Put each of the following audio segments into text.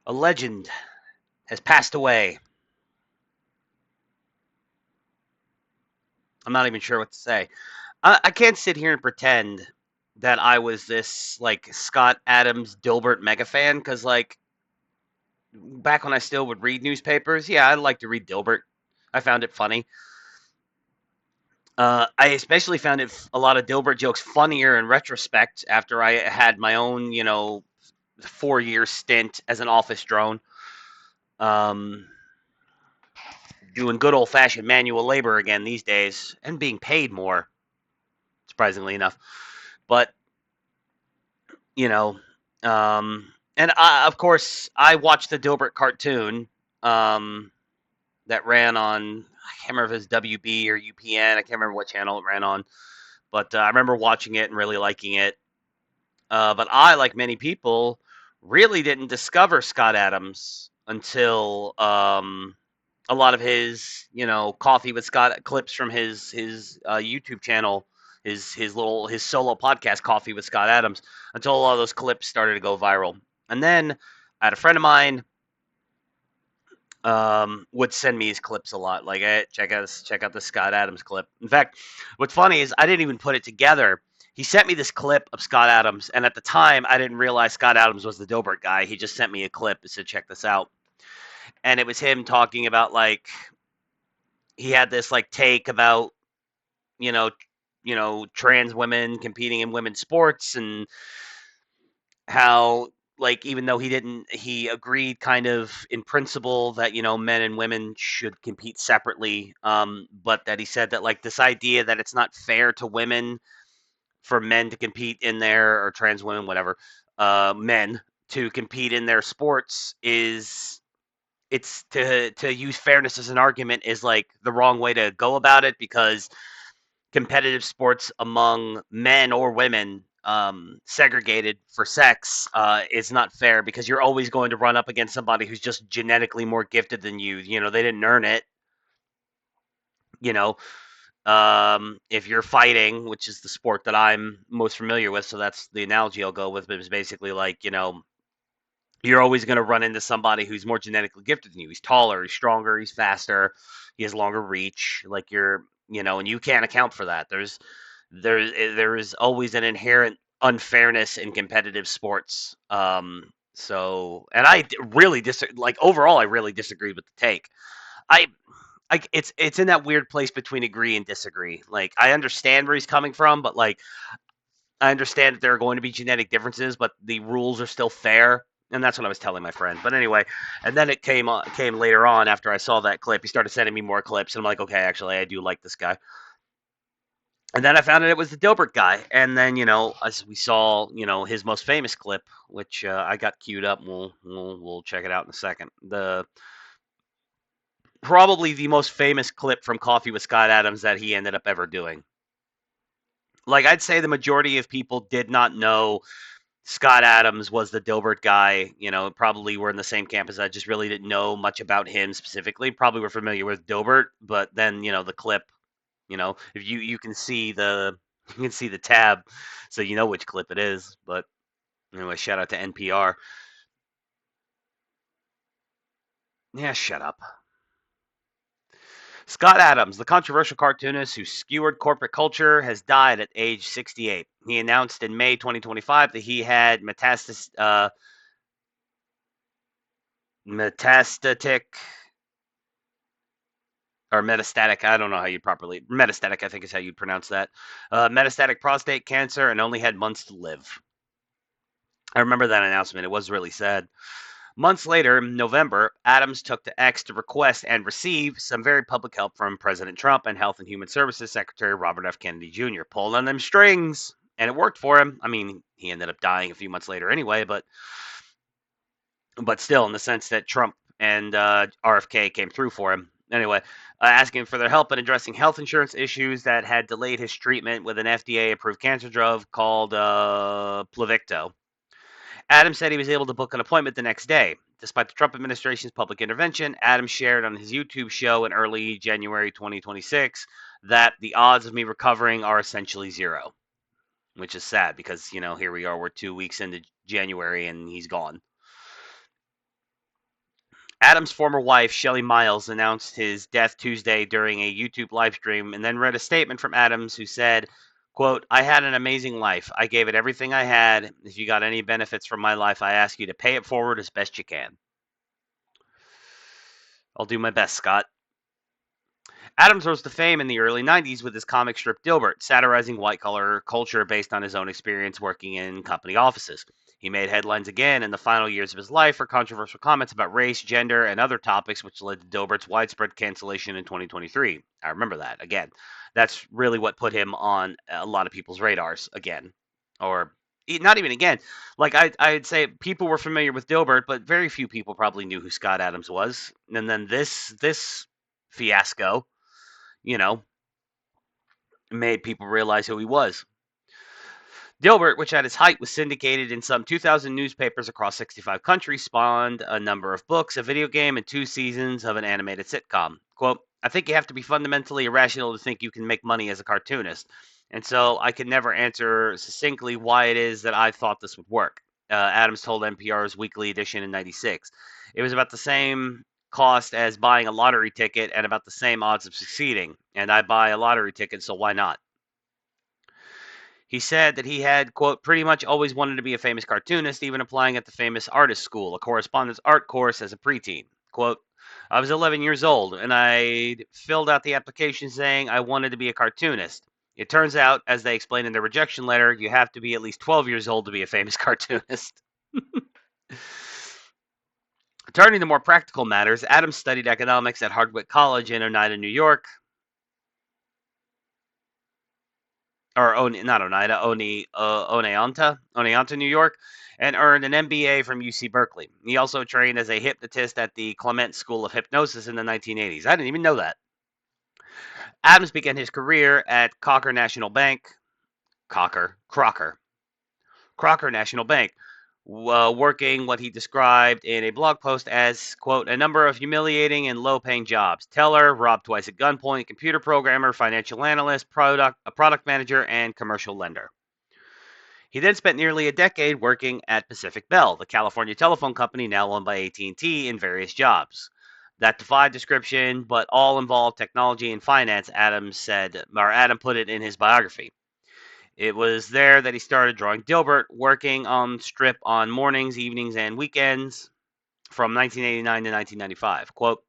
A legend has passed away. I'm not even sure what to say. I can't sit here and pretend that I was this like Scott Adams Dilbert mega fan because like back when I still would read newspapers, yeah, I like to read Dilbert. I found it funny. I especially found a lot of Dilbert jokes funnier in retrospect after I had my own, 4 year stint as an office drone, um, doing good old fashioned manual labor again these days and being paid more, surprisingly enough. But you know, um, and of course, I watched the Dilbert cartoon um, that ran on. I can't remember if it was WB or UPN. I can't remember what channel it ran on, but I remember watching it and really liking it. But I, like many people, really didn't discover Scott Adams until a lot of his, Coffee with Scott clips from his YouTube channel, his solo podcast, Coffee with Scott Adams, until a lot of those clips started to go viral. And then I had a friend of mine would send me his clips a lot. Like, hey, check out the Scott Adams clip. In fact, what's funny is I didn't even put it together. He sent me this clip of Scott Adams, and at the time, I didn't realize Scott Adams was the Dilbert guy. He just sent me a clip and said, "Check this out," and it was him talking about like he had this like take about you know trans women competing in women's sports and how like even though he agreed kind of in principle that men and women should compete separately, but that he said that like this idea that it's not fair to women for men to compete in their or trans women whatever men to compete in their sports is it's to use fairness as an argument is like the wrong way to go about it because competitive sports among men or women segregated for sex is not fair because you're always going to run up against somebody who's just genetically more gifted than you. They didn't earn it. You know, if you're fighting, which is the sport that I'm most familiar with, so that's the analogy I'll go with. But it's basically like you're always going to run into somebody who's more genetically gifted than you. He's taller, he's stronger, he's faster, he has longer reach. Like and you can't account for that. There is always an inherent unfairness in competitive sports. So, and really like overall, I really disagreed with the take. I it's in that weird place between agree and disagree. Like I understand where he's coming from, but like I understand that there are going to be genetic differences, but the rules are still fair. And that's what I was telling my friend. But anyway, and then it came later on after I saw that clip. He started sending me more clips, and I'm like, okay, actually, I do like this guy. And then I found out it was the Dilbert guy. And then as we saw, his most famous clip, which I got queued up. And we'll check it out in a second. The Probably the most famous clip from Coffee with Scott Adams that he ended up ever doing. Like I'd say the majority of people did not know Scott Adams was the Dilbert guy. Probably were in the same camp as I just really didn't know much about him specifically. Probably were familiar with Dilbert, but then the clip. If you can see the you can see the tab, so you know which clip it is. But anyway, shout out to NPR. Yeah, shut up. Scott Adams, the controversial cartoonist who skewered corporate culture, has died at age 68. He announced in May 2025 that he had metastatic or metastatic. I don't know how you properly metastatic. I think is how you'd pronounce that. Metastatic prostate cancer, and only had months to live. I remember that announcement. It was really sad. Months later, in November, Adams took to X to request and receive some very public help from President Trump and Health and Human Services Secretary Robert F. Kennedy Jr. Pulled on them strings, and it worked for him. I mean, he ended up dying a few months later anyway, but still, in the sense that Trump and RFK came through for him. Anyway, asking for their help in addressing health insurance issues that had delayed his treatment with an FDA-approved cancer drug called Pluvicto. Adams said he was able to book an appointment the next day. Despite the Trump administration's public intervention, Adams shared on his YouTube show in early January 2026 that the odds of me recovering are essentially zero, which is sad because, here we are, we're 2 weeks into January and he's gone. Adams' former wife, Shelley Miles, announced his death Tuesday during a YouTube live stream and then read a statement from Adams who said, quote, I had an amazing life. I gave it everything I had. If you got any benefits from my life, I ask you to pay it forward as best you can. I'll do my best, Scott. Adams rose to fame in the early 90s with his comic strip Dilbert, satirizing white-collar culture based on his own experience working in company offices. He made headlines again in the final years of his life for controversial comments about race, gender, and other topics, which led to Dilbert's widespread cancellation in 2023. I remember that, again. That's really what put him on a lot of people's radars, again. Or not even again. Like, I'd say people were familiar with Dilbert, but very few people probably knew who Scott Adams was. And then this fiasco, you know, made people realize who he was. Dilbert, which at its height was syndicated in some 2,000 newspapers across 65 countries, spawned a number of books, a video game, and 2 seasons of an animated sitcom. Quote, I think you have to be fundamentally irrational to think you can make money as a cartoonist. And so I could never answer succinctly why it is that I thought this would work. Adams told NPR's weekly edition in 96. It was about the same cost as buying a lottery ticket and about the same odds of succeeding. And I buy a lottery ticket, so why not? He said that he had, quote, pretty much always wanted to be a famous cartoonist, even applying at the famous artist school, a correspondence art course as a preteen. Quote, I was 11 years old, and I filled out the application saying I wanted to be a cartoonist. It turns out, as they explained in their rejection letter, you have to be at least 12 years old to be a famous cartoonist. Turning to more practical matters, Adams studied economics at Hardwick College in Oneida, New York, or not Oneida, Oneonta, New York, and earned an MBA from UC Berkeley. He also trained as a hypnotist at the Clement School of Hypnosis in the 1980s. I didn't even know that. Adams began his career at Crocker National Bank, working what he described in a blog post as, quote, a number of humiliating and low-paying jobs. Teller, robbed twice at gunpoint, computer programmer, financial analyst, a product manager, and commercial lender. He then spent nearly a decade working at Pacific Bell, the California telephone company now owned by AT&T, in various jobs that defied description, but all involved technology and finance, Adam put it in his biography. It was there that he started drawing Dilbert, working on strip on mornings, evenings, and weekends from 1989 to 1995. Quote,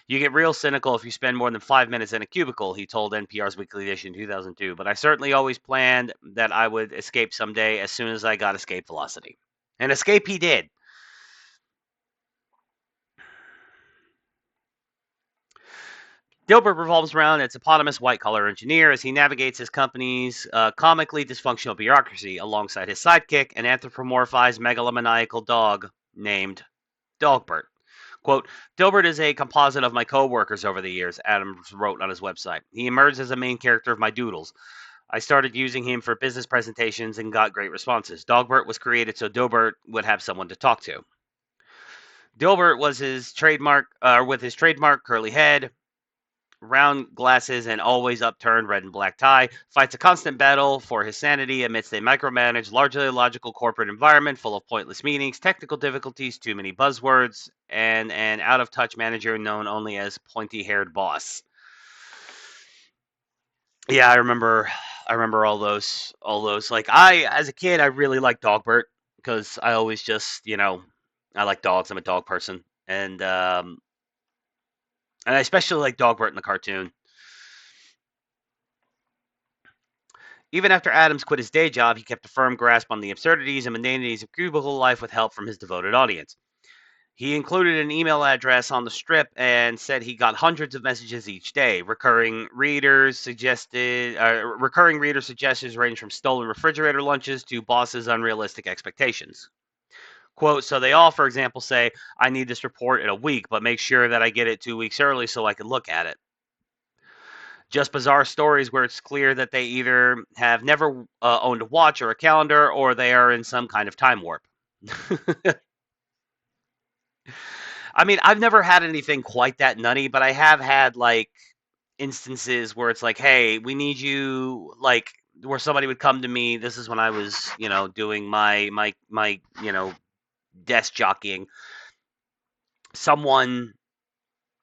you get real cynical if you spend more than 5 minutes in a cubicle, he told NPR's Weekly Edition in 2002. But I certainly always planned that I would escape someday as soon as I got escape velocity. And escape he did. Dilbert revolves around its eponymous white-collar engineer as he navigates his company's comically dysfunctional bureaucracy alongside his sidekick, an anthropomorphized megalomaniacal dog named Dogbert. Quote, Dilbert is a composite of my co-workers over the years, Adams wrote on his website. He emerged as a main character of my doodles. I started using him for business presentations and got great responses. Dogbert was created so Dilbert would have someone to talk to. Dilbert was with his trademark curly head, round glasses, and always upturned red and black tie, fights a constant battle for his sanity amidst a micromanaged, largely illogical corporate environment full of pointless meetings, technical difficulties, too many buzzwords, and an out-of-touch manager known only as pointy-haired boss. Yeah, I remember all those. Like, as a kid, I really liked Dogbert because I always just, I like dogs. I'm a dog person, and I especially like Dogbert in the cartoon. Even after Adams quit his day job, he kept a firm grasp on the absurdities and mundanities of cubicle life with help from his devoted audience. He included an email address on the strip and said he got hundreds of messages each day. Recurring reader suggestions range from stolen refrigerator lunches to bosses' unrealistic expectations. Quote, so they all, for example, say, I need this report in a week, but make sure that I get it 2 weeks early so I can look at it. Just bizarre stories where it's clear that they either have never owned a watch or a calendar, or they are in some kind of time warp. I mean, I've never had anything quite that nutty, but I have had, like, instances where it's like, hey, we need you, like, where somebody would come to me. This is when I was, doing my desk jockeying. someone,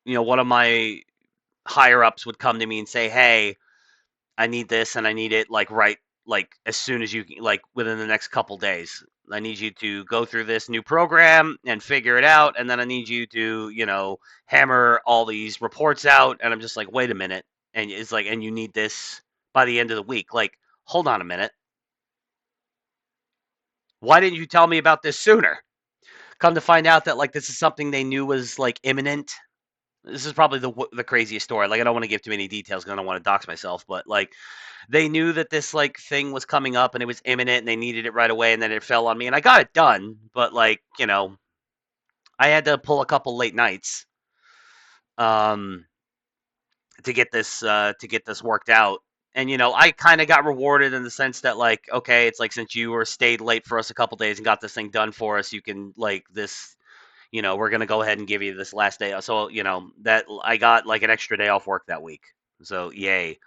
one of my higher ups would come to me and say, "Hey, I need this and I need it like right, like as soon as you like within the next couple days. I need you to go through this new program and figure it out, and then I need you to, hammer all these reports out." And I'm just like, "Wait a minute." And it's like, "And you need this by the end of the week." Like, hold on a minute. Why didn't you tell me about this sooner? Come to find out that like this is something they knew was like imminent. This is probably the craziest story. Like, I don't want to give too many details because I don't want to dox myself, but like they knew that this like thing was coming up and it was imminent and they needed it right away, and then it fell on me and I got it done, but like, I had to pull a couple late nights um to get this worked out. And I kind of got rewarded in the sense that like, okay, it's like since you were stayed late for us a couple days and got this thing done for us, you can like this, we're going to go ahead and give you this last day. So, that I got like an extra day off work that week. So, yay.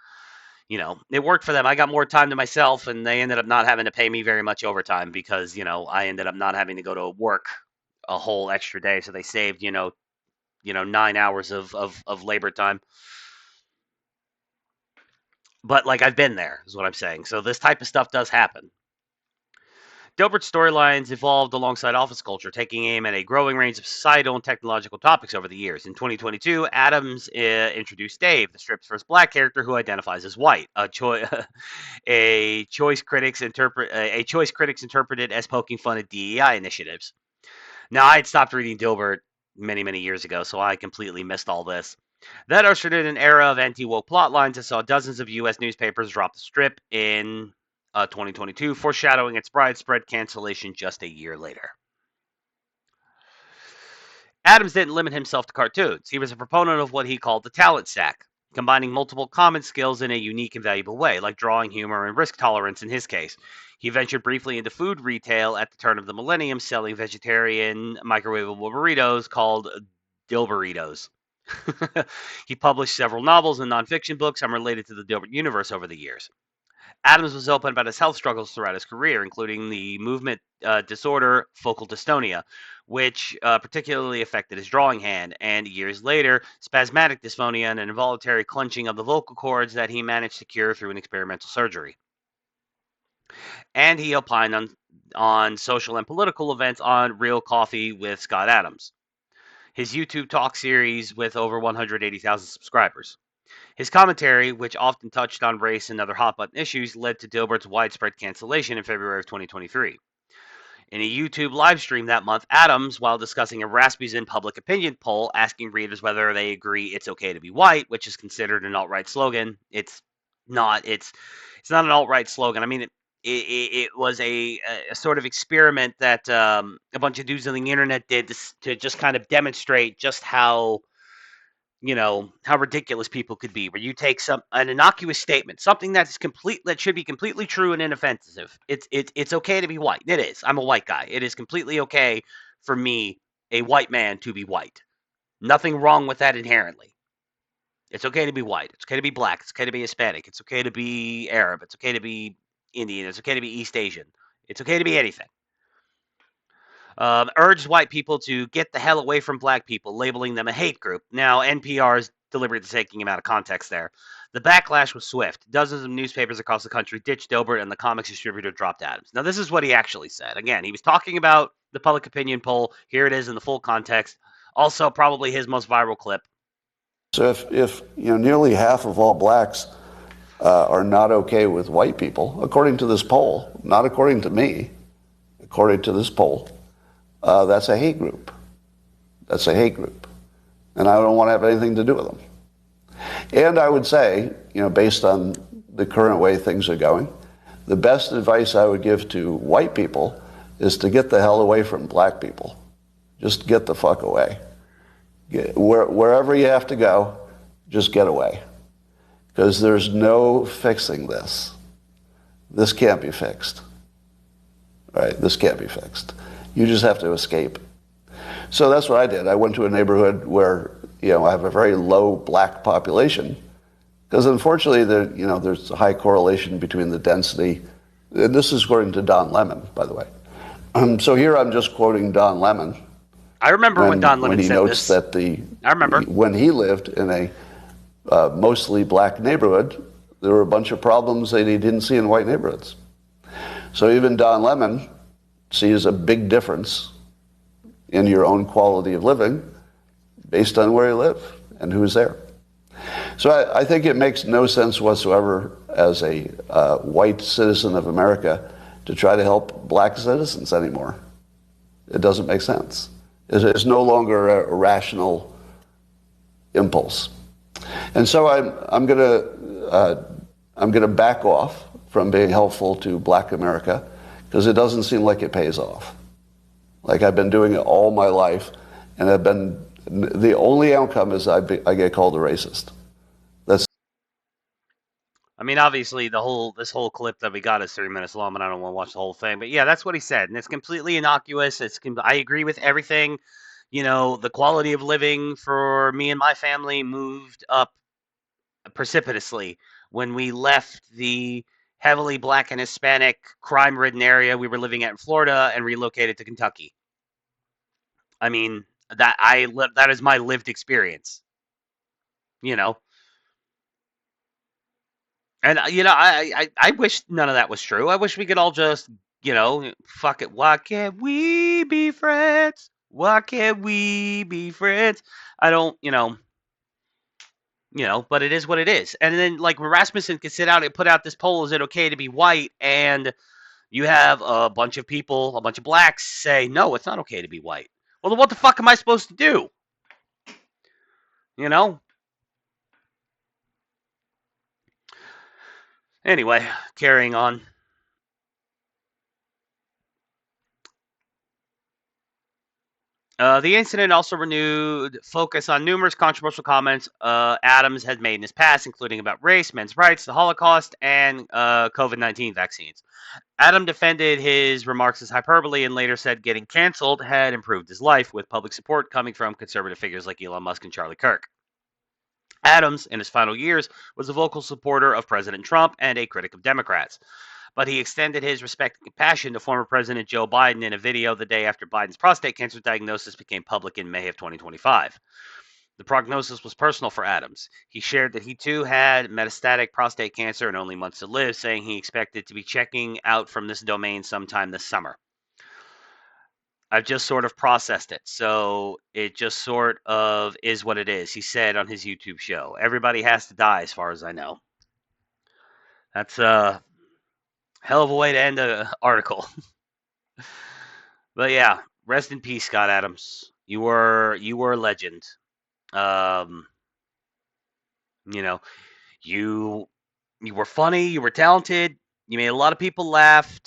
It worked for them. I got more time to myself, and they ended up not having to pay me very much overtime because, I ended up not having to go to work a whole extra day. So they saved, 9 hours of labor time. But like I've been there, is what I'm saying. So this type of stuff does happen. Dilbert's storylines evolved alongside office culture, taking aim at a growing range of societal and technological topics over the years. In 2022, Adams introduced Dave, the strip's first black character who identifies as white, a choice critics interpreted as poking fun at DEI initiatives. Now, I had stopped reading Dilbert many, many years ago, so I completely missed all this. That ushered in an era of anti-woke plotlines that saw dozens of U.S. newspapers drop the strip in 2022, foreshadowing its widespread cancellation just a year later. Adams didn't limit himself to cartoons. He was a proponent of what he called the talent stack, combining multiple common skills in a unique and valuable way, like drawing, humor, and risk tolerance in his case. He ventured briefly into food retail at the turn of the millennium, selling vegetarian microwavable burritos called Dilburritos. He published several novels and nonfiction books unrelated to the Dilbert universe over the years. Adams was open about his health struggles throughout his career, including the movement disorder focal dystonia, which particularly affected his drawing hand, and years later, spasmodic dysphonia and an involuntary clenching of the vocal cords that he managed to cure through an experimental surgery. And he opined on social and political events on Real Coffee with Scott Adams, his YouTube talk series with over 180,000 subscribers. His commentary, which often touched on race and other hot-button issues, led to Dilbert's widespread cancellation in February of 2023. In a YouTube live stream that month, Adams, while discussing a Rasmussen public opinion poll asking readers whether they agree it's okay to be white, which is considered an alt-right slogan, it's not. It's not an alt-right slogan. I mean, it was a sort of experiment that a bunch of dudes on the internet did to just kind of demonstrate just how how ridiculous people could be, where you take an innocuous statement, something that should be completely true and inoffensive. It's okay to be white. It is. I'm a white guy. It is completely okay for me, a white man, to be white. Nothing wrong with that inherently. It's okay to be white. It's okay to be black. It's okay to be Hispanic. It's okay to be Arab. It's okay to be Indian. It's okay to be East Asian. It's okay to be anything. Urged white people to get the hell away from black people, labeling them a hate group. Now, NPR is deliberately taking him out of context there. The backlash was swift. Dozens of newspapers across the country ditched Dilbert, and the comics distributor dropped Adams. Now, this is what he actually said. Again, he was talking about the public opinion poll. Here it is in the full context. Also, probably his most viral clip. So if nearly half of all blacks are not okay with white people, according to this poll, not according to me, according to this poll, that's a hate group. That's a hate group. And I don't want to have anything to do with them. And I would say, based on the current way things are going, the best advice I would give to white people is to get the hell away from black people. Just get the fuck away. Wherever you have to go, just get away. Because there's no fixing this. This can't be fixed. Right? This can't be fixed. You just have to escape. So that's what I did. I went to a neighborhood where, I have a very low black population, because unfortunately, there's a high correlation between the density. And this is according to Don Lemon, by the way. So here I'm just quoting Don Lemon, I remember when Don when Lemon he said notes this. that I remember. when he lived in a mostly black neighborhood, there were a bunch of problems that he didn't see in white neighborhoods. So even Don Lemon sees a big difference in your own quality of living based on where you live and who's there. So I think it makes no sense whatsoever as a white citizen of America to try to help black citizens anymore. It doesn't make sense. It's no longer a rational impulse. And so I'm going to back off from being helpful to black America because it doesn't seem like it pays off. Like I've been doing it all my life, and the only outcome is I get called a racist. That's. I mean, obviously, this whole clip that we got is 30 minutes long, and I don't want to watch the whole thing. But yeah, that's what he said, and it's completely innocuous. I agree with everything. The quality of living for me and my family moved up precipitously when we left the heavily black and Hispanic crime-ridden area we were living at in Florida and relocated to Kentucky. I mean, that is my lived experience. You know, And I wish none of that was true. I wish we could all just, fuck it. Why can't we be friends? Why can't we be friends? I don't, but it is what it is. And then like Rasmussen could sit out and put out this poll, is it okay to be white? And you have a bunch of people, a bunch of blacks say, no, it's not okay to be white. Well, then what the fuck am I supposed to do? You know? Anyway, carrying on. The incident also renewed focus on numerous controversial comments Adams had made in his past, including about race, men's rights, the Holocaust, and COVID-19 vaccines. Adam defended his remarks as hyperbole and later said getting canceled had improved his life, with public support coming from conservative figures like Elon Musk and Charlie Kirk. Adams, in his final years, was a vocal supporter of President Trump and a critic of Democrats. But he extended his respect and compassion to former President Joe Biden in a video the day after Biden's prostate cancer diagnosis became public in May of 2025. The prognosis was personal for Adams. He shared that he too had metastatic prostate cancer and only months to live, saying he expected to be checking out from this domain sometime this summer. I've just sort of processed it. So it just sort of is what it is. He said on his YouTube show, everybody has to die as far as I know. That's a hell of a way to end an article. But yeah, rest in peace, Scott Adams. You were a legend. Um, you know, you you were funny, you were talented, you made a lot of people laugh,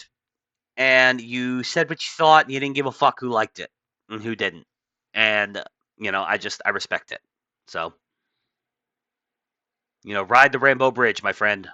and you said what you thought, and you didn't give a fuck who liked it and who didn't. And I respect it. So, ride the Rainbow Bridge, my friend.